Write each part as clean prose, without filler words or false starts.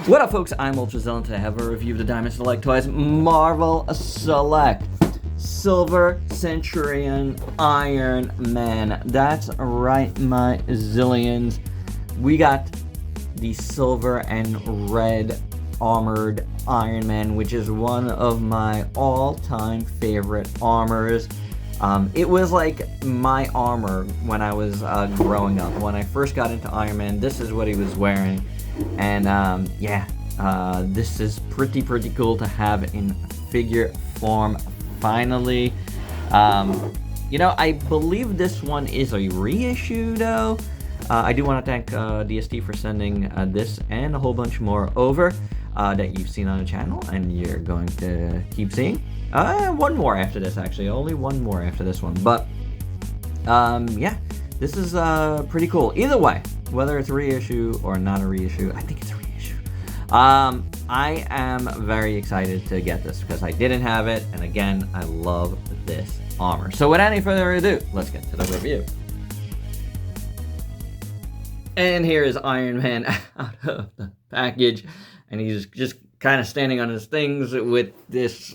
What up, folks? I'm ultrazillatoys. I have a review of the Diamond Select Toys Marvel Select Silver Centurion Iron Man. That's right, my zillions. We got the silver and red armored Iron Man, which is one of my all-time favorite armors. It was like my armor when I was growing up. When I first got into Iron Man, this is what he was wearing. And this is pretty cool to have in figure form finally. I believe this one is a reissue though. I do want to thank DST for sending this and a whole bunch more over that you've seen on the channel and you're going to keep seeing. One more after this, actually. Only one more after this one. But, this is pretty cool. Either way, whether it's a reissue or not a reissue, I think it's a reissue. I am very excited to get this because I didn't have it, and again, I love this armor. So without any further ado, let's get to the review. And here is Iron Man out of the package, and he's just kind of standing on his things with this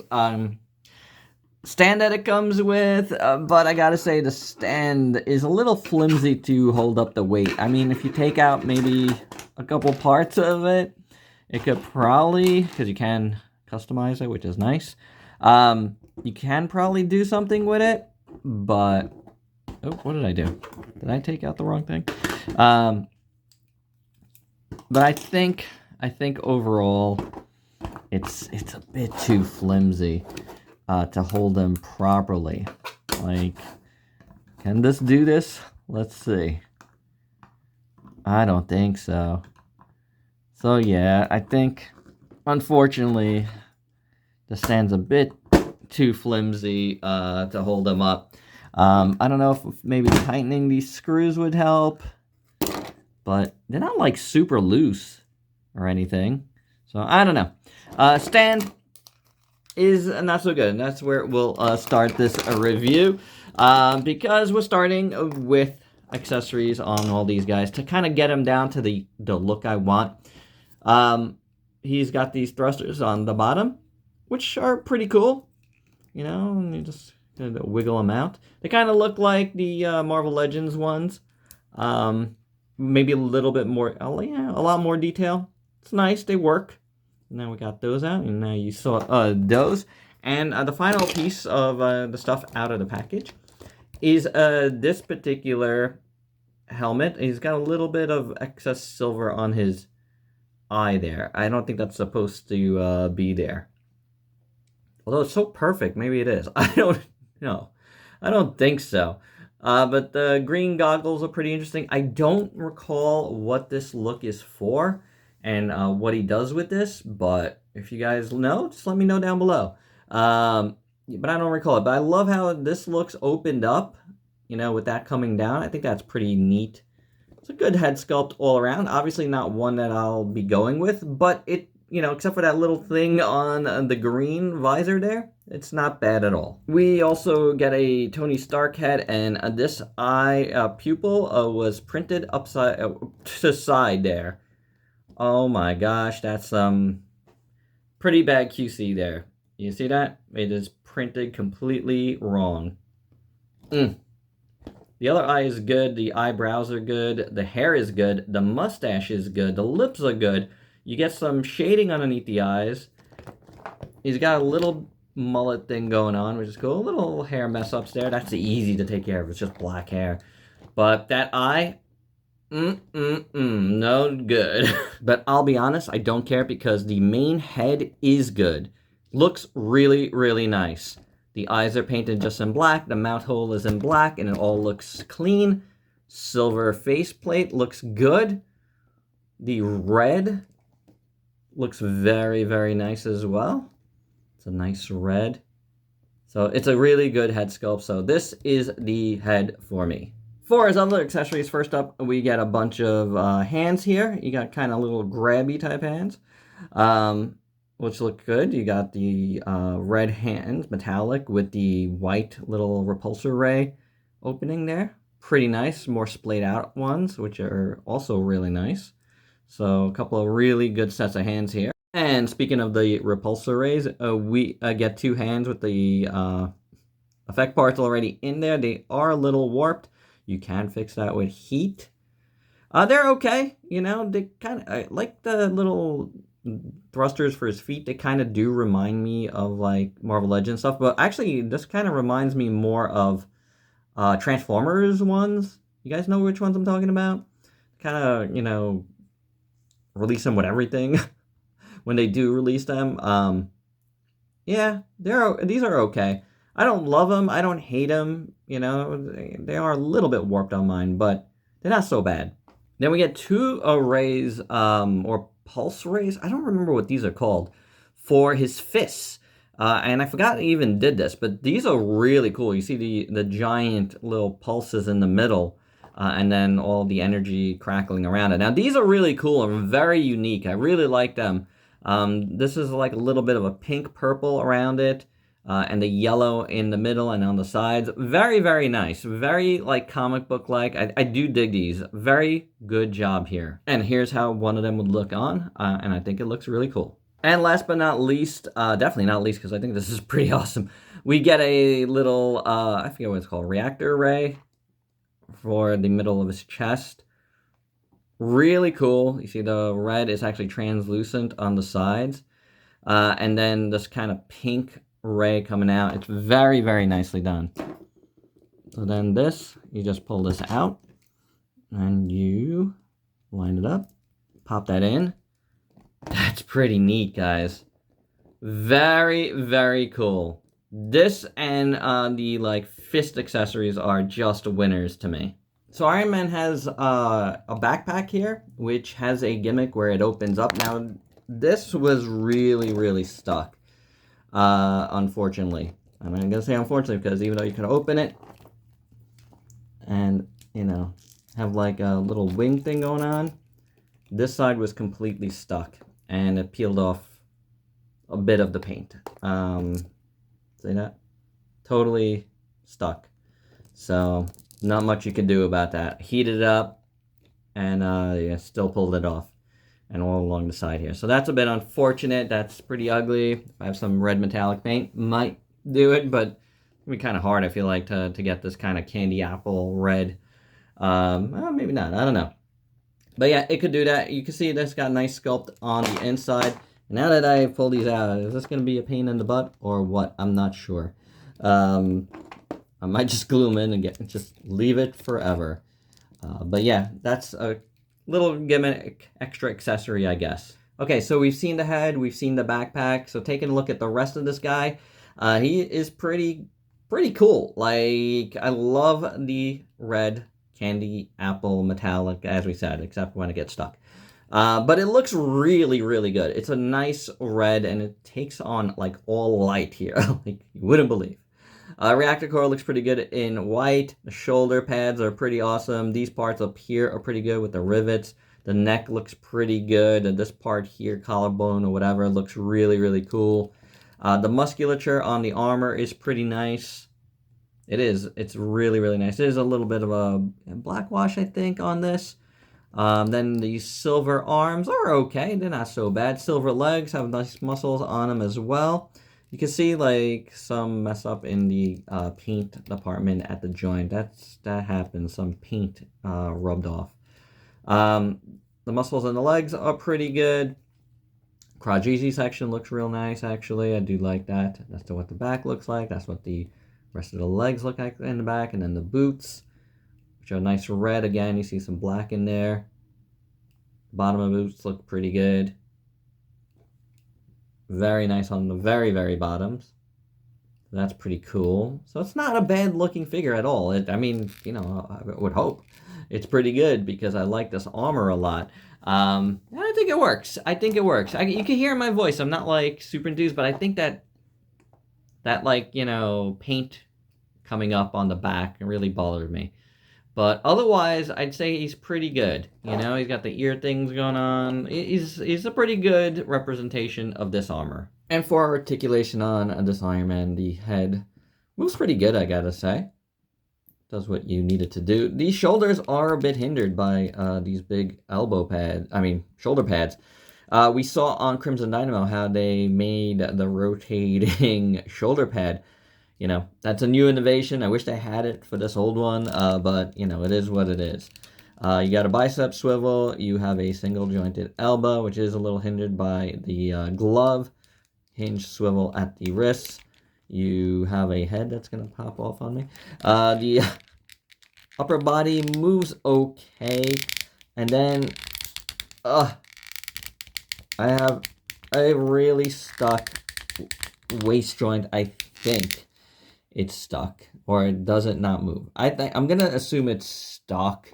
stand that it comes with, but I gotta say the stand is a little flimsy to hold up the weight. I mean, if you take out maybe a couple parts of it, it could probably, because you can customize it, which is nice, you can probably do something with it, but, oh, what did I do? Did I take out the wrong thing? But I think overall, it's a bit too flimsy to hold them properly. Like, can this do this? Let's see. I don't think so. So yeah, I think, unfortunately, the stand's a bit too flimsy to hold them up. I don't know if maybe tightening these screws would help, but they're not like super loose or anything. So I don't know. Stand is not so good, and that's where we'll start this review, because we're starting with accessories on all these guys to kind of get them down to the look I want. He's got these thrusters on the bottom, which are pretty cool, you know, and you just kind of wiggle them out. They kind of look like the Marvel Legends ones, maybe a little bit more, a lot more detail. It's nice, they work. Now we got those out, and now you saw those. And the final piece of the stuff out of the package is this particular helmet. He's got a little bit of excess silver on his eye there. I don't think that's supposed to be there. Although it's so perfect, maybe it is. I don't know. I don't think so. But the green goggles are pretty interesting. I don't recall what this look is for and what he does with this, but if you guys know, just let me know down below. But I don't recall it. But I love how this looks opened up, you know, with that coming down. I think that's pretty neat. It's a good head sculpt all around. Obviously not one that I'll be going with, but it, you know, except for that little thing on the green visor there, it's not bad at all. We also get a Tony Stark head, and this eye pupil was printed upside to side there. Oh my gosh, that's pretty bad QC there. You see that? It is printed completely wrong. The other eye is good, the eyebrows are good, the hair is good, the mustache is good, the lips are good. You get some shading underneath the eyes. He's got a little mullet thing going on, which is cool. A little hair mess ups there. That's easy to take care of. It's just black hair. But that eye, no good. But I'll be honest, I don't care because the main head is good. Looks really nice. The eyes are painted just in black. The mouth hole is in black, and it all looks clean. Silver faceplate looks good. The red looks very nice as well. It's a nice red. So it's a really good head sculpt. So this is the head for me. For his other accessories, first up, we get a bunch of hands here. You got kind of little grabby type hands, which look good. You got the red hands, metallic, with the white little repulsor ray opening there. Pretty nice. More splayed out ones, which are also really nice. So a couple of really good sets of hands here. And speaking of the repulsor rays, we get 2 hands with the effect parts already in there. They are a little warped. You can fix that with heat. They're okay, you know, they kind of, like the little thrusters for his feet, they kind of do remind me of, like, Marvel Legends stuff, but actually, this kind of reminds me more of Transformers ones. You guys know which ones I'm talking about? Kind of, you know, release them with everything when they do release them. Yeah, these are okay. I don't love them, I don't hate them, you know, they are a little bit warped on mine, but they're not so bad. Then we get 2 arrays, or pulse rays. I don't remember what these are called, for his fists. And I forgot I even did this, but these are really cool. You see the giant little pulses in the middle, and then all the energy crackling around it. Now, these are really cool and very unique. I really like them. This is like a little bit of a pink-purple around it. And the yellow in the middle and on the sides. Very, very nice. Very, like, comic book-like. I do dig these. Very good job here. And here's how one of them would look on, and I think it looks really cool. And last but not least, definitely not least, because I think this is pretty awesome, we get a little, I forget what it's called, reactor array for the middle of his chest. Really cool. You see the red is actually translucent on the sides. And then this kind of pink ray coming out. It's very, very nicely done. So then this, you just pull this out and you line it up, pop that in. That's pretty neat, guys. Very, very cool. This and the, like, fist accessories are just winners to me. So Iron Man has a backpack here, which has a gimmick where it opens up. Now, this was really, really stuck. Unfortunately. I'm going to say unfortunately because even though you can open it and, you know, have like a little wing thing going on, this side was completely stuck and it peeled off a bit of the paint. See that? Totally stuck. So, not much you can do about that. Heated it up and yeah, still pulled it off. And all along the side here. So that's a bit unfortunate. That's pretty ugly. If I have some red metallic paint, might do it, but it'd be kind of hard, I feel like, to get this kind of candy apple red. Well, maybe not. I don't know. But yeah, it could do that. You can see this got a nice sculpt on the inside. And now that I pull these out, is this going to be a pain in the butt or what? I'm not sure. I might just glue them in and just leave it forever. But yeah, that's a little gimmick, extra accessory, I guess. Okay, so we've seen the head, we've seen the backpack. So taking a look at the rest of this guy, he is pretty cool. Like, I love the red candy apple metallic, as we said, except when it gets stuck. But it looks really, really good. It's a nice red, and it takes on, like, all light here. Like, you wouldn't believe. Reactor core looks pretty good in white. The shoulder pads are pretty awesome. These parts up here are pretty good with the rivets. The neck looks pretty good. And this part here, collarbone or whatever, looks really, really cool. The musculature on the armor is pretty nice. It is. It's really, really nice. There's a little bit of a black wash, I think, on this. Then the silver arms are okay. They're not so bad. Silver legs have nice muscles on them as well. You can see, like, some mess up in the paint department at the joint. That happens. Some paint rubbed off. The muscles in the legs are pretty good. Crotch easy section looks real nice, actually. I do like that. That's what the back looks like. That's what the rest of the legs look like in the back. And then the boots, which are nice red. Again, you see some black in there. Bottom of the boots look pretty good. Very nice on the very, very bottoms. That's pretty cool. So it's not a bad looking figure at all. I mean, you know, I would hope. It's pretty good because I like this armor a lot. I think it works. I think it works. You can hear my voice. I'm not, like, super enthused, but I think that like, you know, paint coming up on the back really bothered me. But otherwise, I'd say he's pretty good. You know, he's got the ear things going on. He's a pretty good representation of this armor. And for articulation on this Iron Man, the head moves pretty good, I gotta say. does what you need it to do. These shoulders are a bit hindered by these big shoulder pads. We saw on Crimson Dynamo how they made the rotating shoulder pad. You know, that's a new innovation. I wish they had it for this old one, but, you know, it is what it is. You got a bicep swivel. You have a single jointed elbow, which is a little hindered by the glove. Hinge swivel at the wrists. You have a head that's going to pop off on me. The upper body moves okay. And then, I have a really stuck waist joint. I think it's stuck, or it doesn't not move. I'm going to assume it's stuck.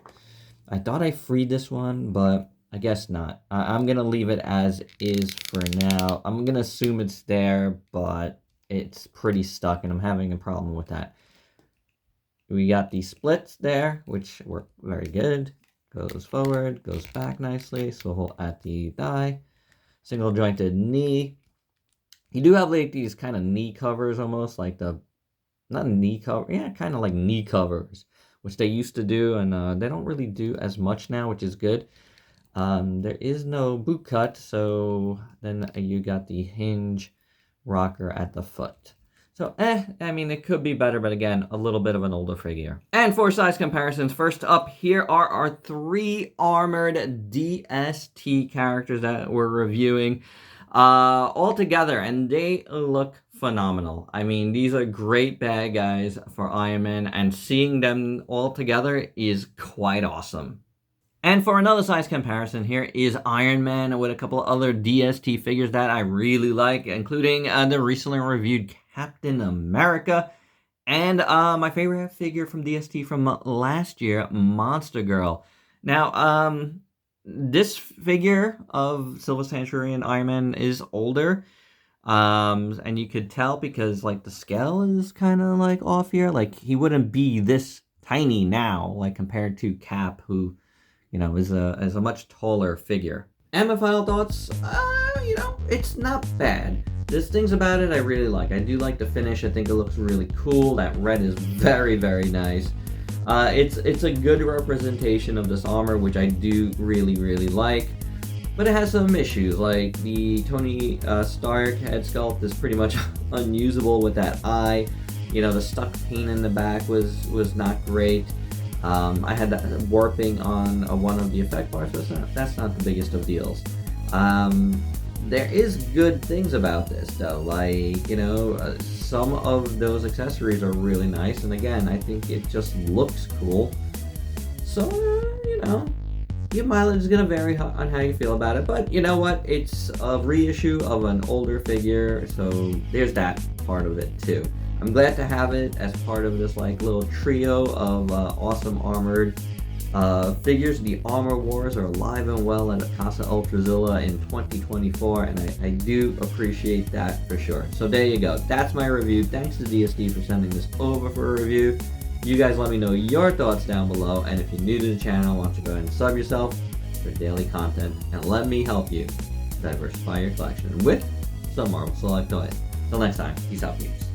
I thought I freed this one, but I guess not. I'm going to leave it as is for now. I'm going to assume it's there, but it's pretty stuck, and I'm having a problem with that. We got the splits there, which work very good. Goes forward, goes back nicely. Swivel at the thigh. Single jointed knee. You do have like these kind of knee covers almost, like not knee cover, yeah, kind of like knee covers, which they used to do, and they don't really do as much now, which is good. There is no boot cut, so then you got the hinge rocker at the foot. So, I mean, it could be better, but again, a little bit of an older figure. And for size comparisons, first up here are our 3 armored DST characters that we're reviewing all together, and they look phenomenal. I mean, these are great bad guys for Iron Man, and seeing them all together is quite awesome. And for another size comparison, here is Iron Man with a couple other DST figures that I really like, including the recently reviewed Captain America, and my favorite figure from DST from last year, Monster Girl. Now, this figure of Silver Centurion Iron Man is older, and you could tell because, like, the scale is kind of, like, off here. Like, he wouldn't be this tiny now, like, compared to Cap, who, you know, is a much taller figure. And my final thoughts, you know, it's not bad. There's things about it I really like. I do like the finish. I think it looks really cool. That red is very, very nice. It's a good representation of this armor, which I do really, really like. But it has some issues, like the Tony Stark head sculpt is pretty much unusable with that eye. You know, the stuck paint in the back was not great. I had that warping on one of the effect bars, but that's not the biggest of deals. There is good things about this, though, like, you know, some of those accessories are really nice, and again, I think it just looks cool. So, you know, your mileage is going to vary on how you feel about it, but you know what, it's a reissue of an older figure, so there's that part of it, too. I'm glad to have it as part of this like little trio of awesome armored figures. The Armor Wars are alive and well at Casa Ultrazilla in 2024, and I do appreciate that for sure. So there you go. That's my review. Thanks to DSD for sending this over for a review. You guys let me know your thoughts down below, and if you're new to the channel, why don't you go ahead and sub yourself for daily content, and let me help you diversify your collection with some Marvel Select toys. Till next time, peace out, peeps.